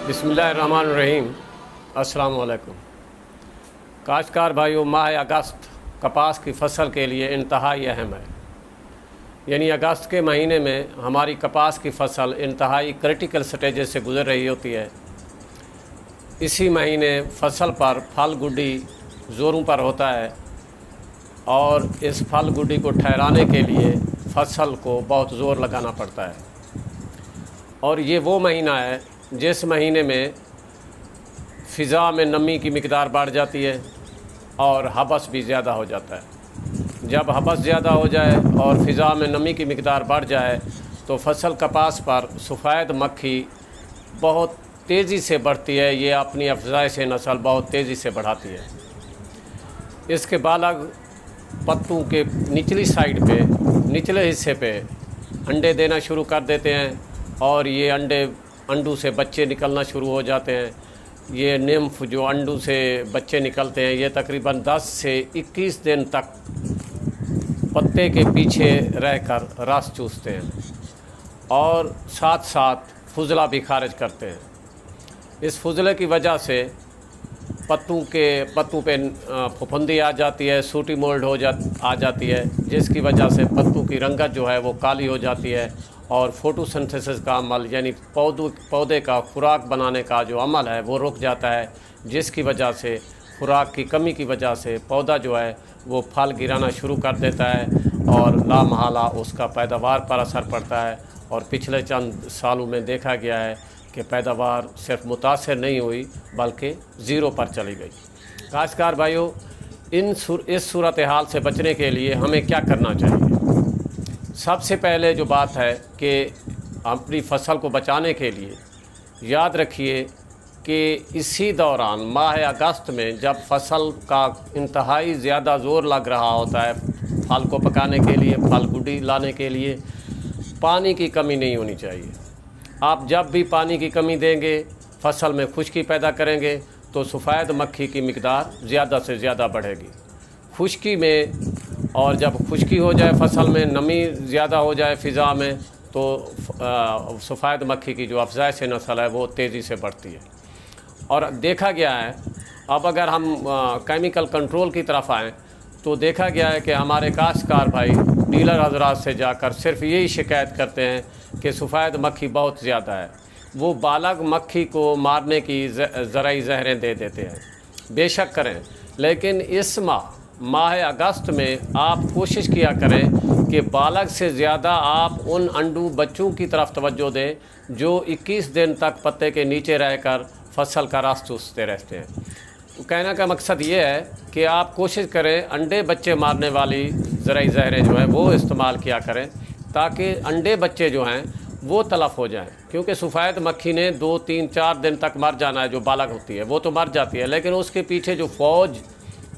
बिस्मिल्लाहिर्रहमानिर्रहीम। अस्सलाम वालेकुम। काश्तकार भाइयों, माह अगस्त कपास की फ़सल के लिए इंतहाई अहम है। यानी अगस्त के महीने में हमारी कपास की फ़सल इंतहाई क्रिटिकल स्टेजेस से गुज़र रही होती है। इसी महीने फ़सल पर फल गुड्डी ज़ोरों पर होता है और इस फल गुड्डी को ठहराने के लिए फ़सल को बहुत ज़ोर लगाना पड़ता है। और ये वो महीना है जिस महीने में फ़िज़ा में नमी की मिक़दार बढ़ जाती है और हबस भी ज़्यादा हो जाता है। जब हबस ज़्यादा हो जाए और फ़िज़ा में नमी की मिक़दार बढ़ जाए तो फसल कपास पर सफ़ेद मक्खी बहुत तेज़ी से बढ़ती है। ये अपनी अफ़ज़ाइश नस्ल बहुत तेज़ी से बढ़ाती है। इसके बालग पत्तों के निचली साइड पे, निचले हिस्से पे अंडे देना शुरू कर देते हैं और ये अंडों से बच्चे निकलना शुरू हो जाते हैं। ये निम्फ जो अंडों से बच्चे निकलते हैं, ये तकरीबन 10 से 21 दिन तक पत्ते के पीछे रहकर रस चूसते हैं और साथ साथ फुजला भी खारिज करते हैं। इस फुजले की वजह से पत्तों पे फफूंदी आ जाती है, सूटी मोल्ड आ जाती है, जिसकी वजह से पत्तों की रंगत जो है वो काली हो जाती है और फोटोसिंथेसिस का अमल यानी पौधे का खुराक बनाने का जो अमल है वो रुक जाता है, जिसकी वजह से खुराक की कमी की वजह से पौधा जो है वो फल गिराना शुरू कर देता है और लामहला उसका पैदावार पर असर पड़ता है। और पिछले चंद सालों में देखा गया है कि पैदावार सिर्फ मुतासर नहीं हुई बल्कि ज़ीरो पर चली गई। काश्तकार भाइयों, इस सूरत हाल से बचने के लिए हमें क्या करना चाहिए? सबसे पहले जो बात है कि अपनी फ़सल को बचाने के लिए याद रखिए कि इसी दौरान माह अगस्त में जब फ़सल का इंतहाई ज़्यादा ज़ोर लग रहा होता है फल को पकाने के लिए, फल गुड्डी लाने के लिए, पानी की कमी नहीं होनी चाहिए। आप जब भी पानी की कमी देंगे, फ़सल में खुश्की पैदा करेंगे तो सफ़ेद मक्खी की मिक़दार ज़्यादा से ज़्यादा बढ़ेगी। खुश्की में और जब खुश्की हो जाए, फ़सल में नमी ज़्यादा हो जाए फ़िज़ा में, तो सफ़ेद मक्खी की जो अफ़ज़ाइश नस्ल है वो तेज़ी से बढ़ती है। और देखा गया है, अब अगर हम केमिकल कंट्रोल की तरफ आएँ तो देखा गया है कि हमारे काश्तकार भाई डीलर हज़रात से जाकर सिर्फ यही शिकायत करते हैं कि सफ़ेद मक्खी बहुत ज़्यादा है। वो बालग मक्खी को मारने की ज़राई ज़हरें दे देते हैं। बेशक करें, लेकिन इस माह अगस्त में आप कोशिश किया करें कि बालग से ज़्यादा आप उन अंडू बच्चों की तरफ तवज्जो दें जो 21 दिन तक पत्ते के नीचे रहकर फसल का रस चूसते रहते हैं। तो कहने का मकसद ये है कि आप कोशिश करें अंडे बच्चे मारने वाली ज़राई ज़हरें जो हैं वो इस्तेमाल किया करें ताकि अंडे बच्चे जो हैं वो तलफ़ हो जाएं। क्योंकि सफ़ेद मक्खी ने 2, 3, 4 दिन तक मर जाना है। जो बालग होती है वो तो मर जाती है, लेकिन उसके पीछे जो फ़ौज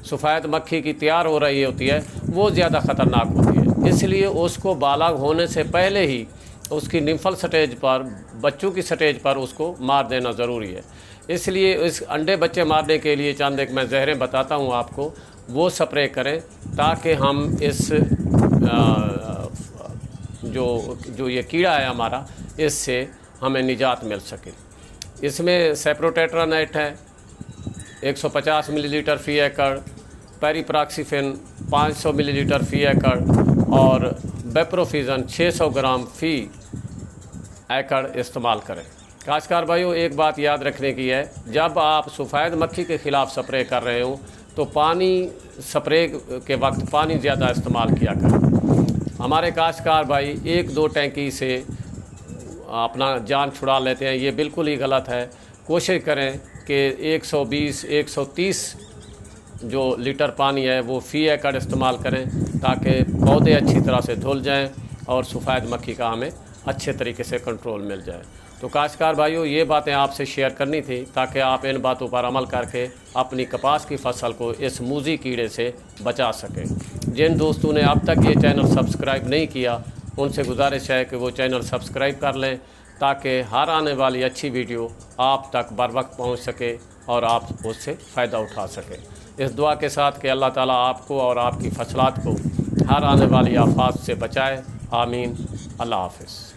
सफ़ेद मक्खी की तैयार हो रही होती है वो ज़्यादा ख़तरनाक होती है। इसलिए उसको बालग होने से पहले ही उसकी निम्फल स्टेज पर, बच्चों की स्टेज पर उसको मार देना ज़रूरी है। इसलिए इस अंडे बच्चे मारने के लिए चंद एक मैं ज़हरें बताता हूँ आपको, वो स्प्रे करें ताकि हम इस जो ये कीड़ा है हमारा, इससे हमें निजात मिल सके। इसमें सेप्रोटेट्रानेट है 150 मिलीलीटर फ़ी एकड़, पेरिप्राक्सीफिन 500 मिलीलीटर फ़ी एकड़ और बेप्रोफिजन 600 ग्राम फ़ी एकड़ इस्तेमाल करें। काश्तकार भाइयों, एक बात याद रखने की है, जब आप सफ़ेद मक्खी के ख़िलाफ़ स्प्रे कर रहे हो तो पानी स्प्रे के वक्त पानी ज़्यादा इस्तेमाल किया करें। हमारे काश्तकार भाई 1-2 टैंकी से अपना जान छुड़ा लेते हैं, ये बिल्कुल ही गलत है। कोशिश करें कि 120-130 जो लीटर पानी है वो फ़ी एकड़ इस्तेमाल करें ताकि पौधे अच्छी तरह से धुल जाएं और सफ़ेद मक्खी का हमें अच्छे तरीके से कंट्रोल मिल जाए। तो काश्तकार भाइयों, ये बातें आपसे शेयर करनी थी ताकि आप इन बातों पर अमल करके अपनी कपास की फ़सल को इस मूज़ी कीड़े से बचा सकें। जिन दोस्तों ने अब तक ये चैनल सब्सक्राइब नहीं किया, उनसे गुजारिश है कि वो चैनल सब्सक्राइब कर लें ताकि हर आने वाली अच्छी वीडियो आप तक बर वक्त पहुँच सके और आप उससे फ़ायदा उठा सकें। इस दुआ के साथ कि अल्लाह ताला आपको और आपकी फसलात को हर आने वाली आफात से बचाए। आमीन। अल्लाह हाफ़िज़।